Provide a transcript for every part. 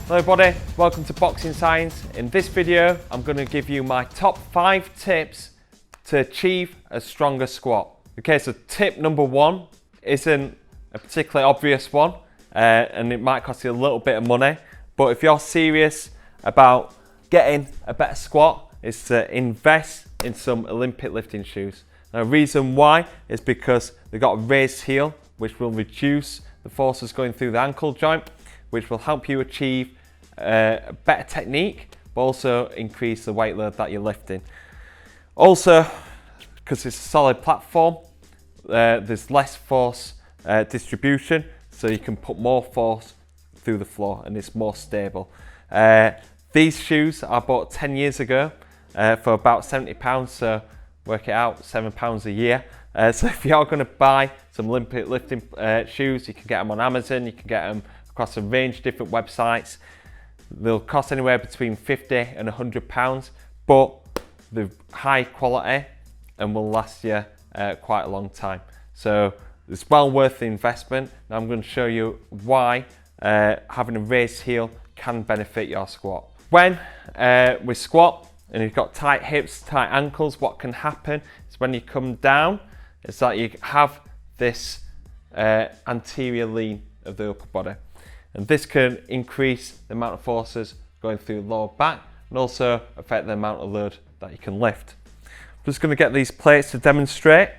Hello everybody, welcome to Boxing Science. In this video, I'm going to give you my top 5 tips to achieve a stronger squat. Okay, so tip number 1 isn't a particularly obvious one, and it might cost you a little bit of money, but if you're serious about getting a better squat, is to invest in some Olympic lifting shoes. Now, the reason why is because they've got a raised heel, which will reduce the forces going through the ankle joint, which will help you achieve a better technique, but also increase the weight load that you're lifting. Also, because it's a solid platform, there's less force distribution, so you can put more force through the floor and it's more stable. These shoes I bought 10 years ago for about £70, so work it out, £7 a year. So if you're going to buy some Olympic lifting shoes, you can get them on Amazon, you can get them across a range of different websites. They'll cost anywhere between £50 and £100, but they're high quality and will last you quite a long time. So it's well worth the investment. Now I'm going to show you why having a raised heel can benefit your squat. When we squat and you've got tight hips, tight ankles, what can happen is when you come down, is that you have this anterior lean of the upper body. And this can increase the amount of forces going through the lower back and also affect the amount of load that you can lift. I'm just going to get these plates to demonstrate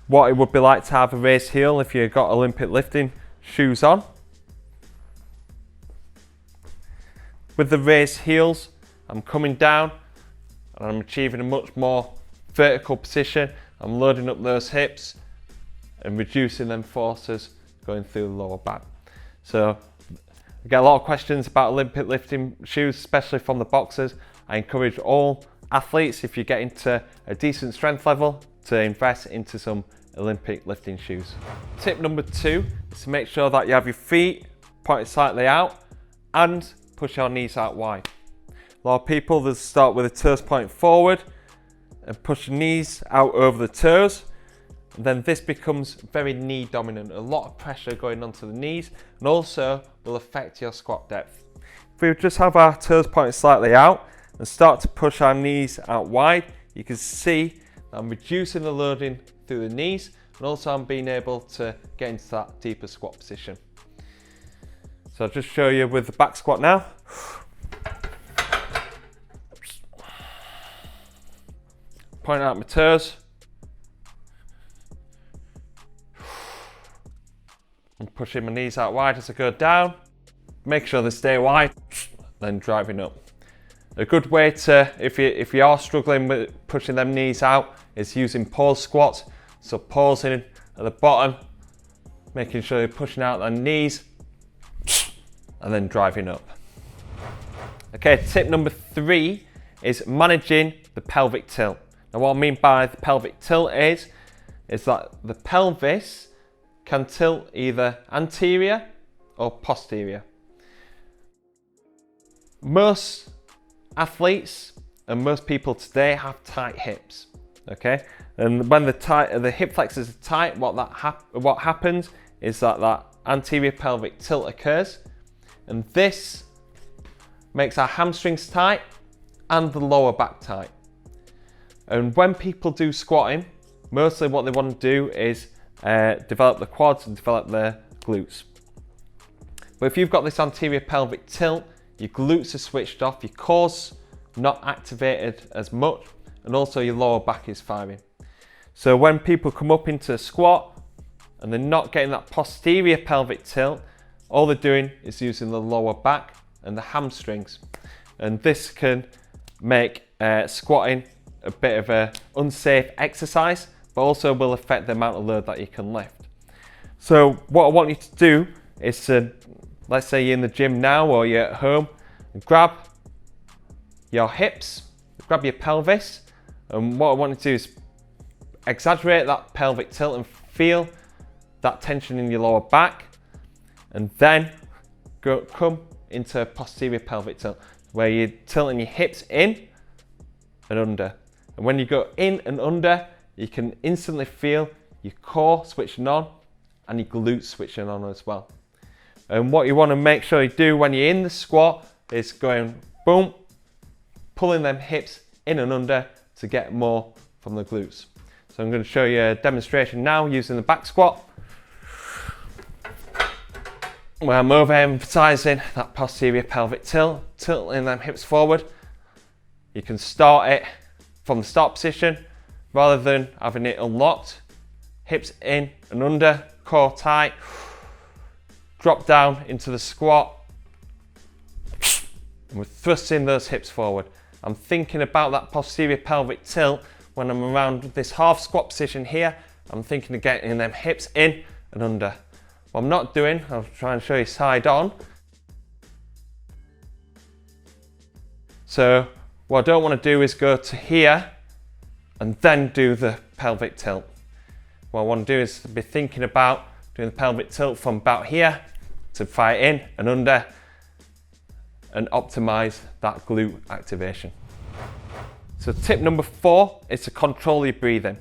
what it would be like to have a raised heel if you've got Olympic lifting shoes on. With the raised heels, I'm coming down and I'm achieving a much more vertical position. I'm loading up those hips and reducing them forces going through the lower back. So I get a lot of questions about Olympic lifting shoes, especially from the boxers. I encourage all athletes, if you get into a decent strength level, to invest into some Olympic lifting shoes. Tip number 2 is to make sure that you have your feet pointed slightly out and push your knees out wide. A lot of people, they start with the toes pointing forward and push the knees out over the toes. And then this becomes very knee dominant, a lot of pressure going onto the knees, and also will affect your squat depth. If we just have our toes pointed slightly out and start to push our knees out wide, you can see that I'm reducing the loading through the knees, and also I'm being able to get into that deeper squat position. So I'll just show you with the back squat now. Pointing out my toes. I'm pushing my knees out wide as I go down. Make sure they stay wide, then driving up. A good way to, if you are struggling with pushing them knees out, is using pause squats. So pausing at the bottom, making sure you're pushing out the knees, and then driving up. Okay, tip number 3 is managing the pelvic tilt. Now what I mean by the pelvic tilt is that the pelvis can tilt either anterior or posterior. Most athletes and most people today have tight hips, okay? And when the hip flexors are tight, what happens is that anterior pelvic tilt occurs, and this makes our hamstrings tight and the lower back tight. And when people do squatting, mostly what they want to do is develop the quads and develop their glutes. But if you've got this anterior pelvic tilt, your glutes are switched off, your core's not activated as much, and also your lower back is firing. So when people come up into a squat and they're not getting that posterior pelvic tilt, all they're doing is using the lower back and the hamstrings. And this can make squatting a bit of an unsafe exercise, but also will affect the amount of load that you can lift. So what I want you to do is to, let's say you're in the gym now or you're at home, and grab your hips, grab your pelvis, and what I want you to do is exaggerate that pelvic tilt and feel that tension in your lower back, and then come into a posterior pelvic tilt, where you're tilting your hips in and under. And when you go in and under, you can instantly feel your core switching on and your glutes switching on as well. And what you want to make sure you do when you're in the squat is going boom, pulling them hips in and under to get more from the glutes. So I'm going to show you a demonstration now using the back squat, where I'm overemphasizing that posterior pelvic tilt, tilting them hips forward. You can start it from the start position rather than having it unlocked. Hips in and under, core tight. Drop down into the squat. And we're thrusting those hips forward. I'm thinking about that posterior pelvic tilt when I'm around this half squat position here. I'm thinking of getting them hips in and under. What I'm not doing, I'll try and show you side on. So what I don't want to do is go to here and then do the pelvic tilt. What I want to do is be thinking about doing the pelvic tilt from about here to fire in and under and optimize that glute activation. So tip number 4 is to control your breathing.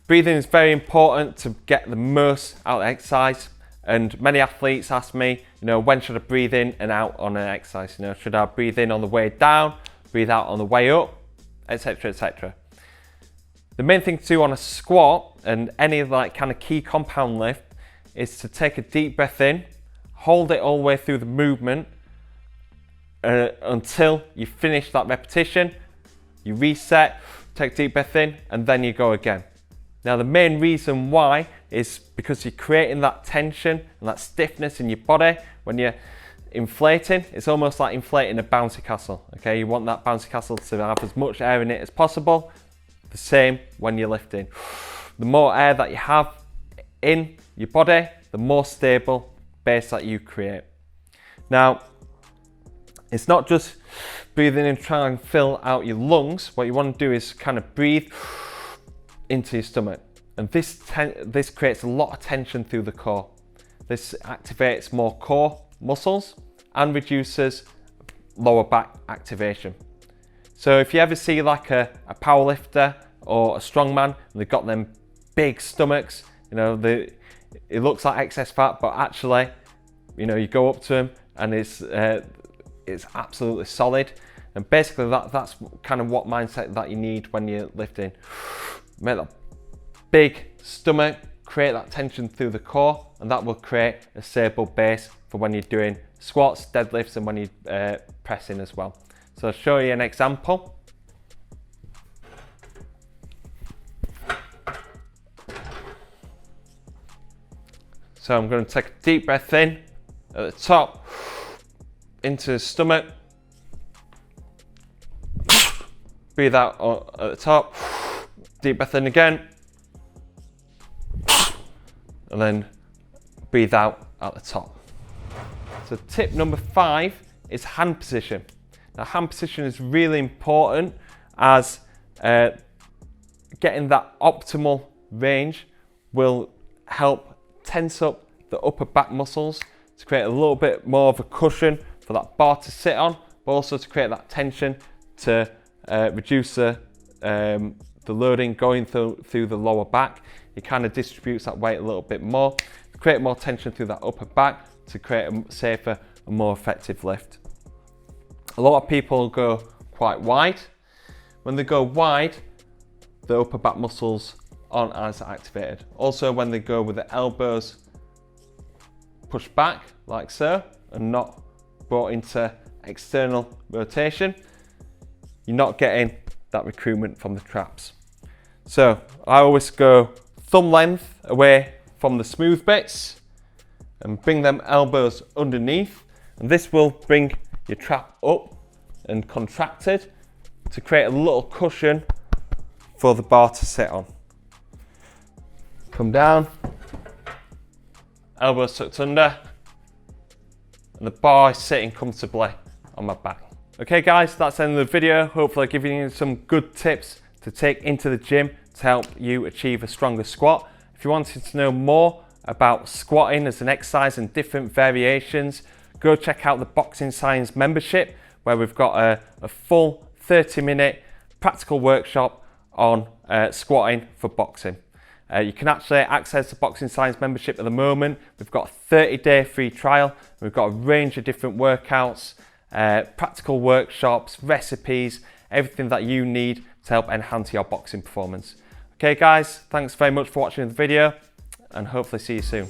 Breathing is very important to get the most out of the exercise, and many athletes ask me, when should I breathe in and out on an exercise? Should I breathe in on the way down, breathe out on the way up, etc, etc. The main thing to do on a squat and any kind of key compound lift is to take a deep breath in, hold it all the way through the movement until you finish that repetition. You reset, take a deep breath in, and then you go again. Now the main reason why is because you're creating that tension and that stiffness in your body when you're inflating. It's almost like inflating a bouncy castle. Okay, you want that bouncy castle to have as much air in it as possible. The same when you're lifting. The more air that you have in your body, the more stable base that you create. Now, it's not just breathing in, trying and fill out your lungs. What you want to do is kind of breathe into your stomach. And this creates a lot of tension through the core. This activates more core muscles and reduces lower back activation. So if you ever see like a power lifter or a strongman, and they've got them big stomachs, it looks like excess fat, but actually, you go up to them and it's absolutely solid. And basically that's kind of what mindset that you need when you're lifting. Make that big stomach, create that tension through the core, and that will create a stable base for when you're doing squats, deadlifts, and when you're pressing as well. So I'll show you an example. So I'm going to take a deep breath in at the top, into the stomach, breathe out at the top, deep breath in again, and then breathe out at the top. So tip number 5 is hand position. Now hand position is really important, as getting that optimal range will help tense up the upper back muscles to create a little bit more of a cushion for that bar to sit on, but also to create that tension to reduce the loading going through the lower back. It kind of distributes that weight a little bit more, to create more tension through that upper back to create a safer and more effective lift. A lot of people go quite wide. When they go wide, the upper back muscles aren't as activated. Also, when they go with the elbows pushed back like so and not brought into external rotation, you're not getting that recruitment from the traps. So I always go thumb length away from the smooth bits and bring them elbows underneath, and this will bring your trap up and contracted to create a little cushion for the bar to sit on. Come down, elbows tucked under, and the bar is sitting comfortably on my back. Okay guys, that's the end of the video. Hopefully I've given you some good tips to take into the gym to help you achieve a stronger squat. If you wanted to know more about squatting as an exercise and different variations, go check out the Boxing Science membership, where we've got a full 30-minute practical workshop on squatting for boxing. You can actually access the Boxing Science membership at the moment. We've got a 30-day free trial. We've got a range of different workouts, practical workshops, recipes, everything that you need to help enhance your boxing performance. Okay guys, thanks very much for watching the video and hopefully see you soon.